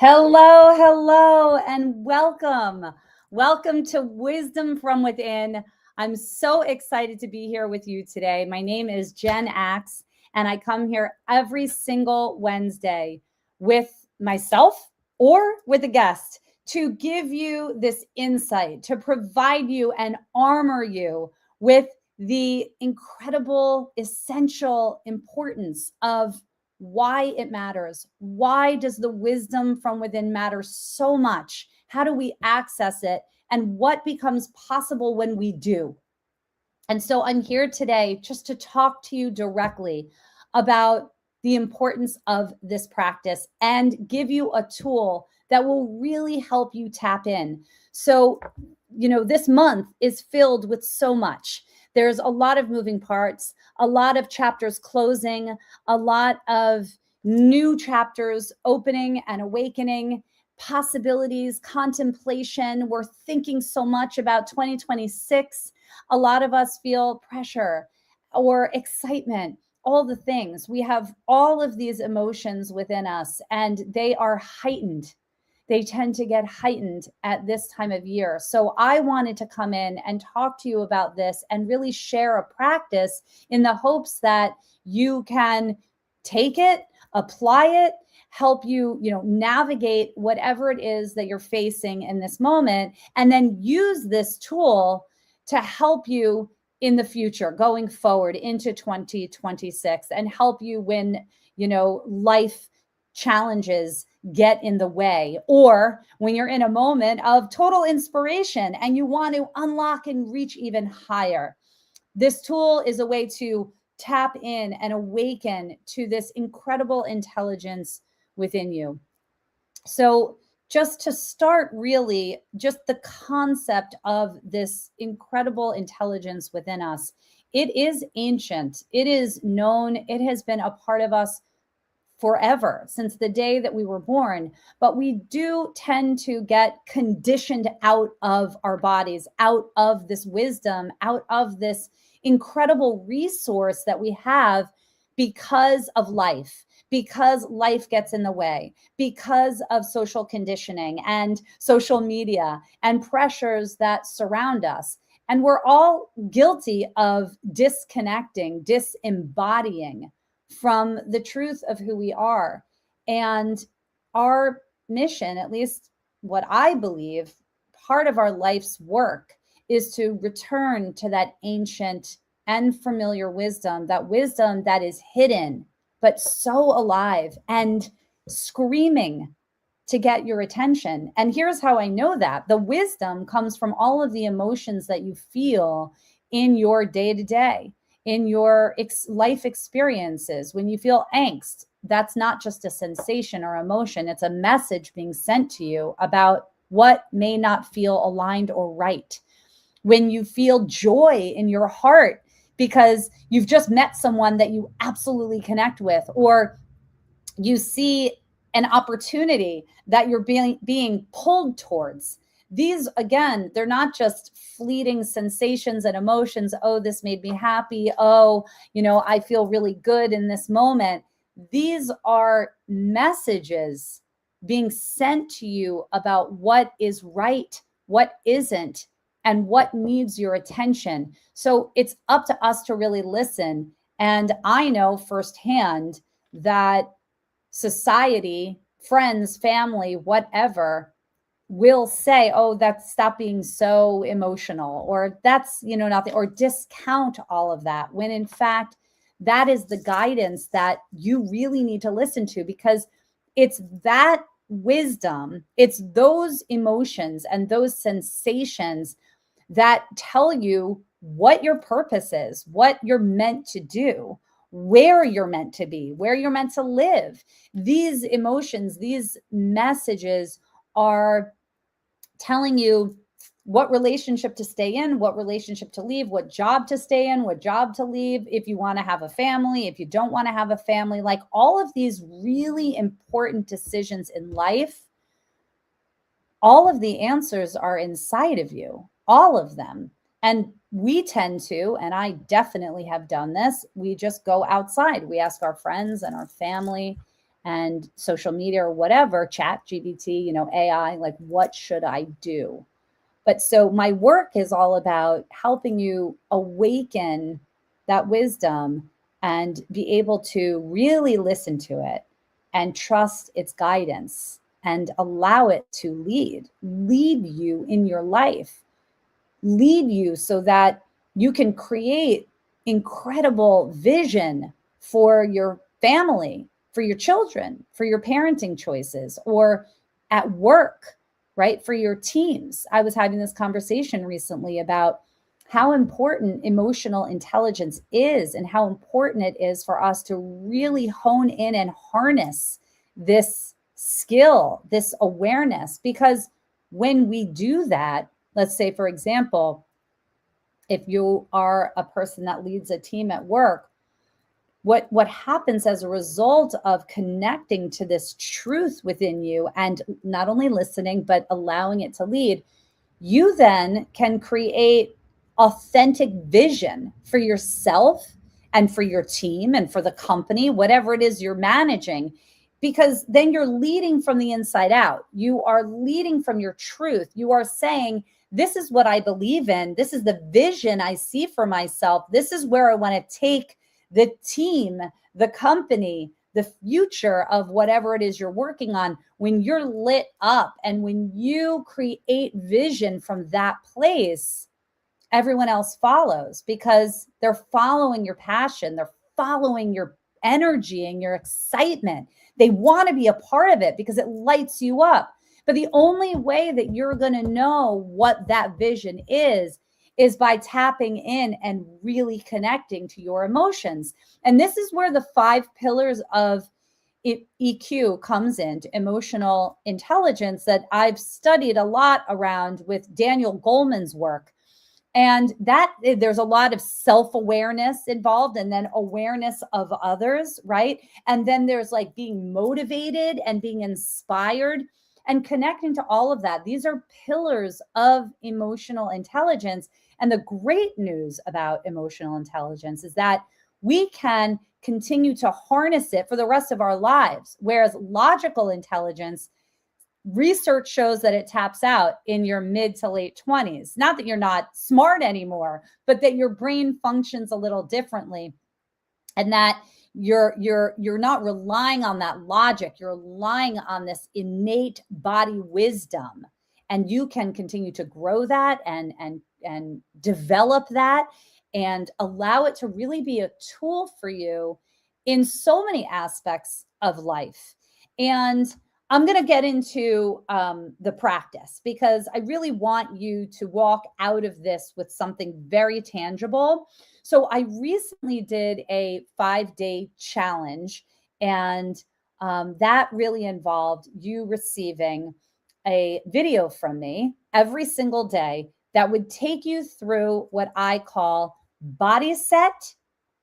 Hello, hello, and welcome. Welcome to Wisdom from Within. I'm so excited to be here with you today. My name is Jen Axe, and I come here every single Wednesday with myself or with a guest to give you this insight, to provide you and armor you with the incredible, essential importance of why it matters. Why does the wisdom from within matter so much? How do we access it? And what becomes possible when we do? And so I'm here today just to talk to you directly about the importance of this practice and give you a tool that will really help you tap in. So, this month is filled with so much. There's a lot of moving parts, a lot of chapters closing, a lot of new chapters opening and awakening, possibilities, contemplation. We're thinking so much about 2026. A lot of us feel pressure or excitement, all the things. We have all of these emotions within us, and they are heightened. They tend to get heightened at this time of year. So I wanted to come in and talk to you about this and really share a practice in the hopes that you can take it, apply it, help you, navigate whatever it is that you're facing in this moment, and then use this tool to help you in the future, going forward into 2026, and help you when, life challenges get in the way, or when you're in a moment of total inspiration and you want to unlock and reach even higher. This tool is a way to tap in and awaken to this incredible intelligence within you. So, just to start, really, just the concept of this incredible intelligence within us. It is ancient, it is known, it has been a part of us forever, since the day that we were born. But we do tend to get conditioned out of our bodies, out of this wisdom, out of this incredible resource that we have because of life, because life gets in the way, because of social conditioning and social media and pressures that surround us. And we're all guilty of disconnecting, disembodying from the truth of who we are. And our mission, at least what I believe, part of our life's work is to return to that ancient and familiar wisdom that is hidden, but so alive and screaming to get your attention. And here's how I know that the wisdom comes from all of the emotions that you feel in your day to day, in your life experiences. When you feel angst, that's not just a sensation or emotion, it's a message being sent to you about what may not feel aligned or right. When you feel joy in your heart because you've just met someone that you absolutely connect with, or you see an opportunity that you're being pulled towards. These, again, they're not just fleeting sensations and emotions. Oh, this made me happy. Oh, I feel really good in this moment. These are messages being sent to you about what is right, what isn't, and what needs your attention. So it's up to us to really listen. And I know firsthand that society, friends, family, whatever, will say, oh, stop being so emotional, or that's, nothing, or discount all of that, when in fact, that is the guidance that you really need to listen to, because it's that wisdom, it's those emotions and those sensations that tell you what your purpose is, what you're meant to do, where you're meant to be, where you're meant to live. These emotions, these messages are telling you what relationship to stay in, what relationship to leave, what job to stay in, what job to leave, if you want to have a family, if you don't want to have a family. Like, all of these really important decisions in life, all of the answers are inside of you, all of them. And we tend to, and I definitely have done this, we just go outside. We ask our friends and our family, and social media or whatever, chat GPT, AI, like what should I do? But so my work is all about helping you awaken that wisdom and be able to really listen to it and trust its guidance and allow it to lead you in your life, lead you so that you can create incredible vision for your family, for your children, for your parenting choices, or at work, right? For your teams. I was having this conversation recently about how important emotional intelligence is and how important it is for us to really hone in and harness this skill, this awareness, because when we do that, let's say, for example, if you are a person that leads a team at work, what happens as a result of connecting to this truth within you and not only listening, but allowing it to lead, you then can create authentic vision for yourself and for your team and for the company, whatever it is you're managing, because then you're leading from the inside out. You are leading from your truth. You are saying, this is what I believe in. This is the vision I see for myself. This is where I want to take the team, the company, the future of whatever it is you're working on. When you're lit up and when you create vision from that place, everyone else follows because they're following your passion. They're following your energy and your excitement. They want to be a part of it because it lights you up. But the only way that you're going to know what that vision is by tapping in and really connecting to your emotions. And this is where the 5 pillars of EQ comes into emotional intelligence that I've studied a lot around with Daniel Goleman's work. And that there's a lot of self-awareness involved and then awareness of others, right? And then there's like being motivated and being inspired and connecting to all of that. These are pillars of emotional intelligence. And the great news about emotional intelligence is that we can continue to harness it for the rest of our lives. Whereas logical intelligence, research shows that it taps out in your mid to late 20s. Not that you're not smart anymore, but that your brain functions a little differently and that you're not relying on that logic. You're relying on this innate body wisdom, and you can continue to grow that and develop that and allow it to really be a tool for you in so many aspects of life. And I'm going to get into the practice because I really want you to walk out of this with something very tangible. So I recently did a 5-day challenge, and that really involved you receiving a video from me every single day that would take you through what I call body set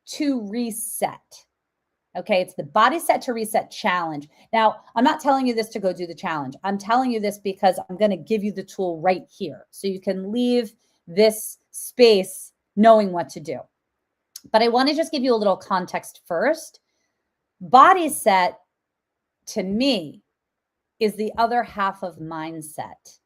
to reset. Okay, it's the body set to reset challenge. Now, I'm not telling you this to go do the challenge. I'm telling you this because I'm going to give you the tool right here so you can leave this space knowing what to do. But I want to just give you a little context first. Body set, to me, is the other half of mindset.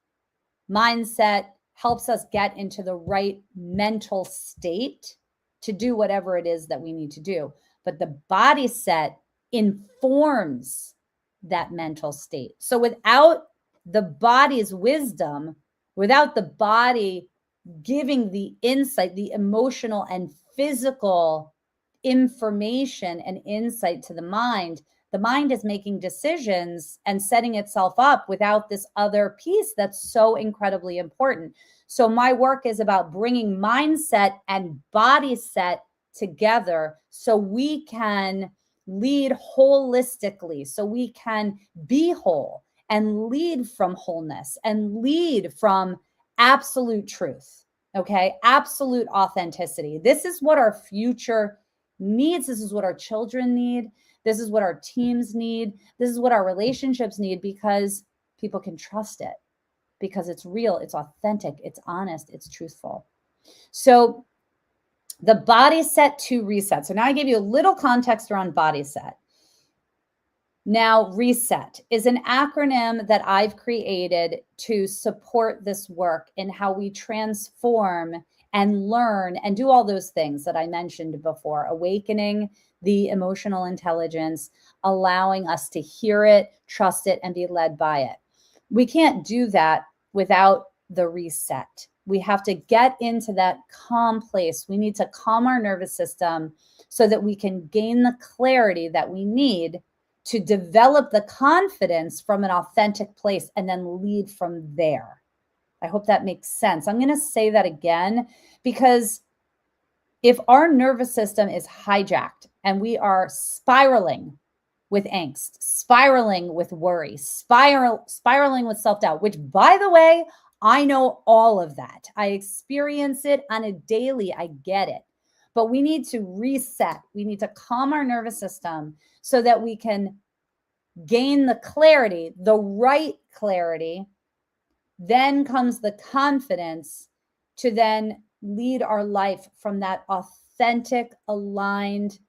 Mindset helps us get into the right mental state to do whatever it is that we need to do. But the body set informs that mental state. So without the body's wisdom, without the body giving the insight, the emotional and physical information and insight to the mind is making decisions and setting itself up without this other piece that's so incredibly important. So my work is about bringing mindset and body set together so we can lead holistically, so we can be whole and lead from wholeness and lead from absolute truth, okay? Absolute authenticity. This is what our future needs. This is what our children need. This is what our teams need. This is what our relationships need, because people can trust it, because it's real, it's authentic, it's honest, it's truthful. So the body set to reset. So now I gave you a little context around body set. Now, RESET is an acronym that I've created to support this work in how we transform and learn and do all those things that I mentioned before, awakening the emotional intelligence, allowing us to hear it, trust it, and be led by it. We can't do that without the reset. We have to get into that calm place. We need to calm our nervous system so that we can gain the clarity that we need to develop the confidence from an authentic place and then lead from there. I hope that makes sense. I'm going to say that again, because if our nervous system is hijacked and we are spiraling with angst, spiraling with worry, spiraling with self-doubt, which, by the way, I know all of that. I experience it on a daily. I get it. But we need to reset. We need to calm our nervous system so that we can gain the clarity, the right clarity. Then comes the confidence to then lead our life from that authentic, aligned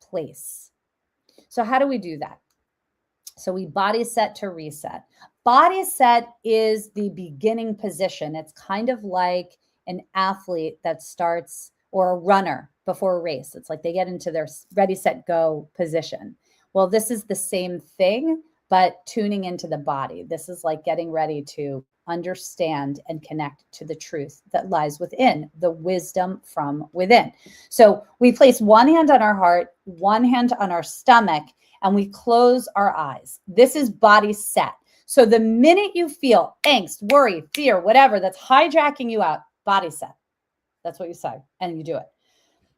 place. So how do we do that? So we body set to reset. Body set is the beginning position. It's kind of like an athlete that starts, or a runner before a race. It's like they get into their ready, set, go position. Well, this is the same thing, but tuning into the body. This is like getting ready to understand and connect to the truth that lies within, the wisdom from within. So we place one hand on our heart, one hand on our stomach, and we close our eyes. This is body set. So the minute you feel angst, worry, fear, whatever that's hijacking you out, body set. That's what you say, and you do it.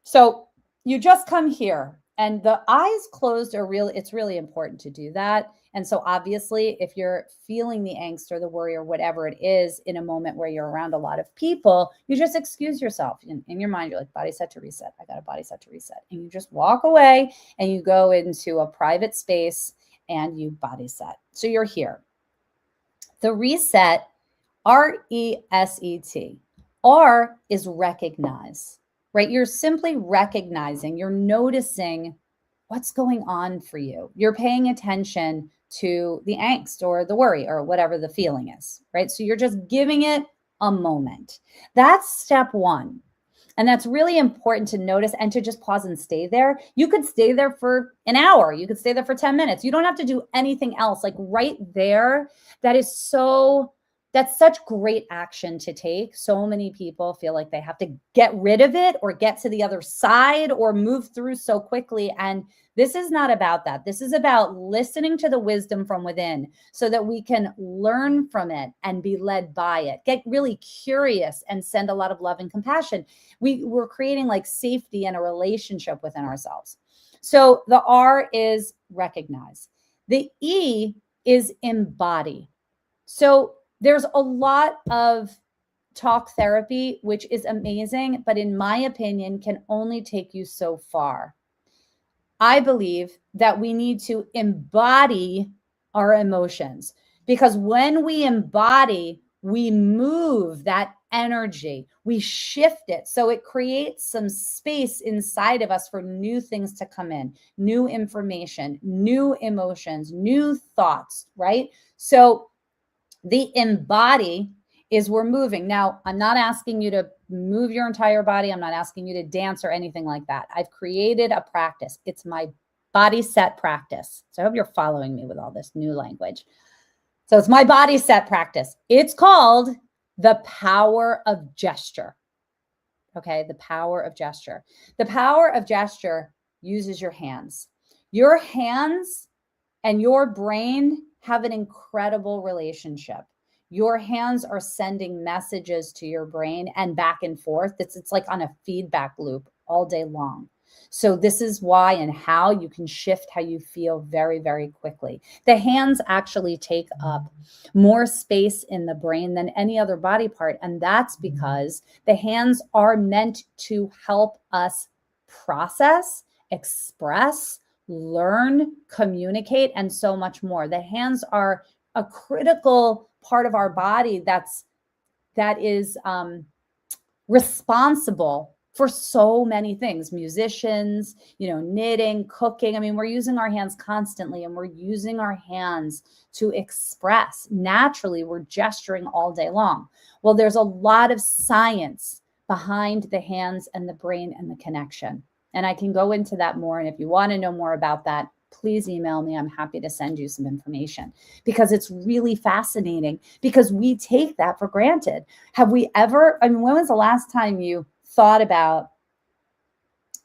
So you just come here, and the eyes closed are really, it's really important to do that. And so obviously, if you're feeling the angst or the worry or whatever it is in a moment where you're around a lot of people, you just excuse yourself in your mind. You're like, body set to reset. I got a body set to reset. And you just walk away and you go into a private space and you body set. So you're here. The reset, R-E-S-E-T. R is recognize, right? You're simply recognizing, you're noticing what's going on for you. You're paying attention to the angst or the worry or whatever the feeling is, right? So you're just giving it a moment. That's step one. And that's really important to notice and to just pause and stay there. You could stay there for an hour. You could stay there for 10 minutes. You don't have to do anything else. Like right there, that's such great action to take. So many people feel like they have to get rid of it or get to the other side or move through so quickly. And this is not about that. This is about listening to the wisdom from within so that we can learn from it and be led by it. Get really curious and send a lot of love and compassion. We're creating like safety and a relationship within ourselves. So the R is recognize. The E is embody. So there's a lot of talk therapy, which is amazing, but in my opinion, can only take you so far. I believe that we need to embody our emotions, because when we embody, we move that energy, we shift it. So it creates some space inside of us for new things to come in, new information, new emotions, new thoughts, right? So the embody is we're moving. Now, I'm not asking you to move your entire body. I'm not asking you to dance or anything like that. I've created a practice. It's my body set practice. So I hope you're following me with all this new language. So it's my body set practice. It's called the power of gesture. Okay, the power of gesture. The power of gesture uses your hands. Your hands and your brain have an incredible relationship. Your hands are sending messages to your brain and back and forth. It's like on a feedback loop all day long. So this is why and how you can shift how you feel very, very quickly. The hands actually take up more space in the brain than any other body part. And that's because the hands are meant to help us process, express, learn, communicate, and so much more. The hands are a critical part of our body that is responsible for so many things, musicians, knitting, cooking. I mean, we're using our hands constantly, and we're using our hands to express. Naturally, we're gesturing all day long. Well, there's a lot of science behind the hands and the brain and the connection. And I can go into that more. And if you want to know more about that, please email me. I'm happy to send you some information, because it's really fascinating, because we take that for granted. Have we ever, when was the last time you thought about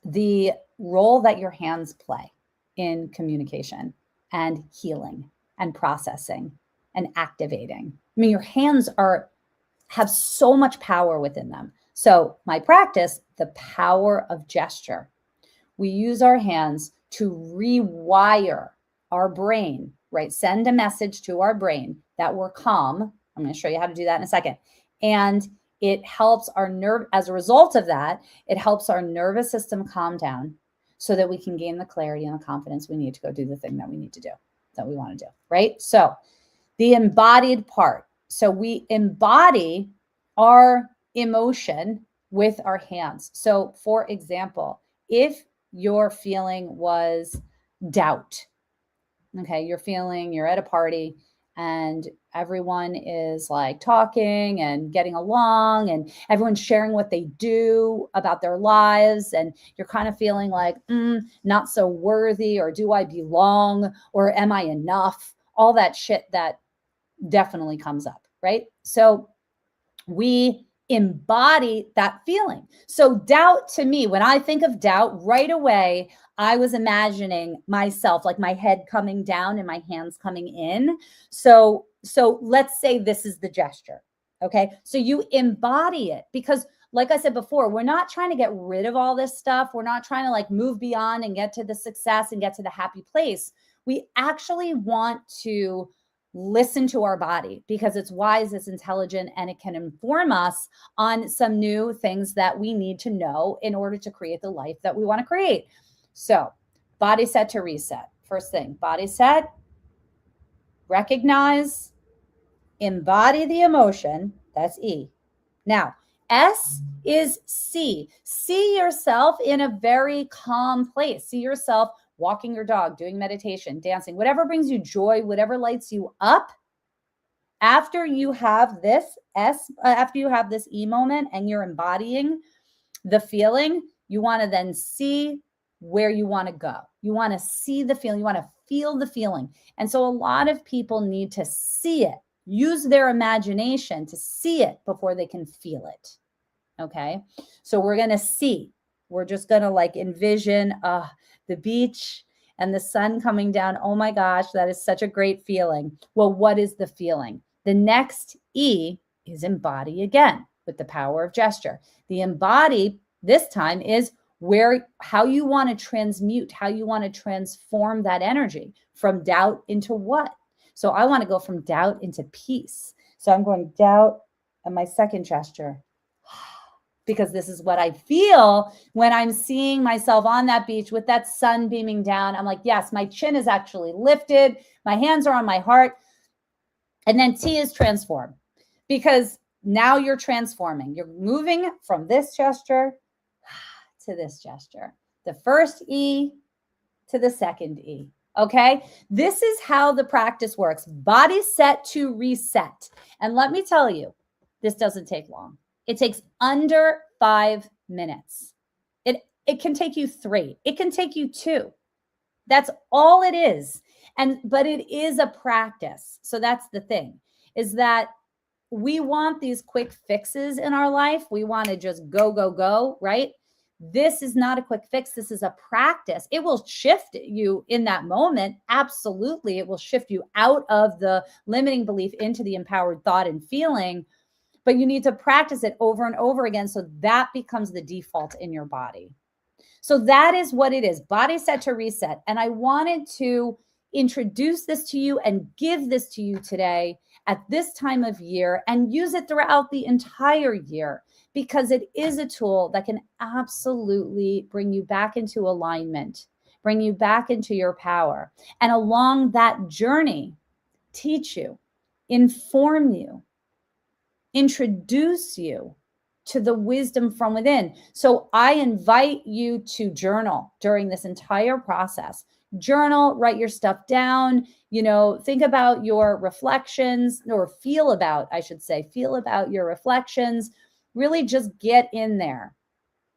the role that your hands play in communication and healing and processing and activating? I mean, your hands have so much power within them. So my practice, the power of gesture. We use our hands to rewire our brain, right? Send a message to our brain that we're calm. I'm going to show you how to do that in a second. And it helps our as a result of that, it helps our nervous system calm down so that we can gain the clarity and the confidence we need to go do the thing that we need to do, that we want to do, right? So the embodied part. So we embody our emotion with our hands. So for example, if your feeling was doubt, okay, you're at a party and everyone is like talking and getting along and everyone's sharing what they do about their lives, and you're kind of feeling like, not so worthy, or do I belong, or am I enough? All that shit that definitely comes up, right? So we embody that feeling. So doubt, to me, when I think of doubt, right away, I was imagining myself, like my head coming down and my hands coming in. So let's say this is the gesture. Okay. So you embody it, because like I said before, we're not trying to get rid of all this stuff. We're not trying to like move beyond and get to the success and get to the happy place. We actually want to listen to our body, because it's wise, it's intelligent, and it can inform us on some new things that we need to know in order to create the life that we want to create. So body set to reset. First thing, body set, recognize, embody the emotion. That's E. Now, S is C. See yourself in a very calm place. See yourself walking your dog, doing meditation, dancing, whatever brings you joy, whatever lights you up. After you have this E moment and you're embodying the feeling, you want to then see where you want to go. You want to see the feeling. You want to feel the feeling. And so a lot of people need to see it, use their imagination to see it before they can feel it. Okay. So we're going to see, we're just going to like envision the beach and the sun coming down. Oh my gosh, that is such a great feeling. Well, what is the feeling? The next E is embody again with the power of gesture. The embody this time is how you want to transmute, how you want to transform that energy from doubt into what? So I want to go from doubt into peace. So I'm going doubt, and my second gesture, because this is what I feel when I'm seeing myself on that beach with that sun beaming down. I'm like, yes, my chin is actually lifted. My hands are on my heart. And then T is transform, because now you're transforming. You're moving from this gesture to this gesture, the first E to the second E. Okay. This is how the practice works. Body set to reset. And let me tell you, this doesn't take long. It takes under 5 minutes. It can take you 3. It can take you 2. That's all it is. But it is a practice. So that's the thing, is that we want these quick fixes in our life. We want to just go, right? This is not a quick fix. This is a practice. It will shift you in that moment. Absolutely. It will shift you out of the limiting belief into the empowered thought and feeling. But you need to practice it over and over again so that becomes the default in your body. So that is what it is. Body set to reset. And I wanted to introduce this to you and give this to you today at this time of year, and use it throughout the entire year, because it is a tool that can absolutely bring you back into alignment, bring you back into your power. And along that journey, teach you, inform you, introduce you to the wisdom from within. So I invite you to journal during this entire process. Journal, write your stuff down, think about your reflections, or feel about, I should say, feel about your reflections. Really just get in there.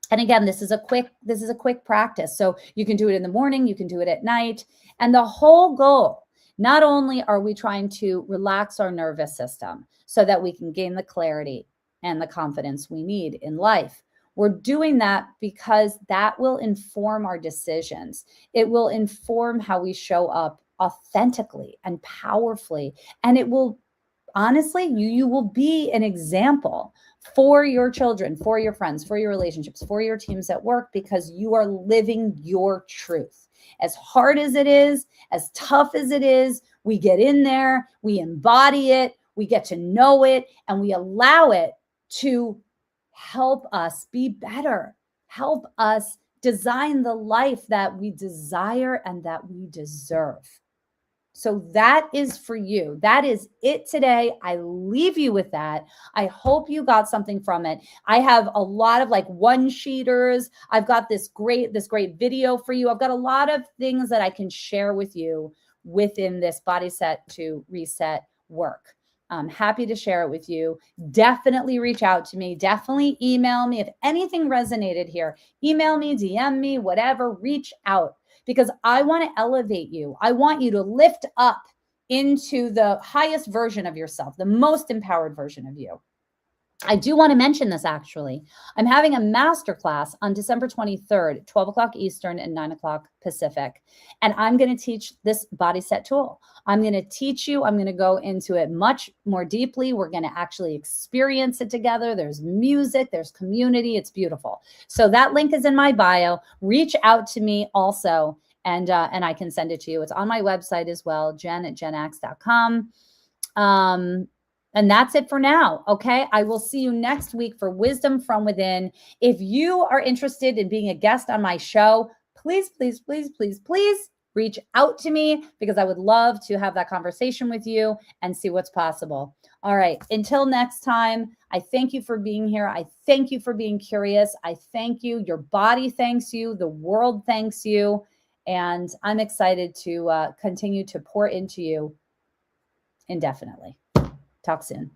And again, this is a quick practice. So you can do it in the morning, you can do it at night. And the whole goal, not only are we trying to relax our nervous system so that we can gain the clarity and the confidence we need in life, we're doing that because that will inform our decisions. It will inform how we show up authentically and powerfully. And it will, honestly, you will be an example for your children, for your friends, for your relationships, for your teams at work, because you are living your truth. As hard as it is, as tough as it is, we get in there, we embody it, we get to know it, and we allow it to help us be better, help us design the life that we desire and that we deserve. So that is for you. That is it today. I leave you with that. I hope you got something from it. I have a lot of one-sheeters. I've got this great video for you. I've got a lot of things that I can share with you within this Body Set to Reset work. I'm happy to share it with you. Definitely reach out to me. Definitely email me. If anything resonated here, email me, DM me, whatever, reach out, because I want to elevate you. I want you to lift up into the highest version of yourself, the most empowered version of you. I do want to mention this, actually. I'm having a masterclass on December 23rd, 12 o'clock Eastern and 9 o'clock Pacific. And I'm going to teach this Body Set tool. I'm going to teach you. I'm going to go into it much more deeply. We're going to actually experience it together. There's music, there's community. It's beautiful. So that link is in my bio. Reach out to me also, and I can send it to you. It's on my website as well, jen@jenaxe.com. And that's it for now. Okay. I will see you next week for Wisdom from Within. If you are interested in being a guest on my show, please, please, please, please, please reach out to me, because I would love to have that conversation with you and see what's possible. All right. Until next time, I thank you for being here. I thank you for being curious. I thank you. Your body thanks you. The world thanks you. And I'm excited to continue to pour into you indefinitely. Talk soon.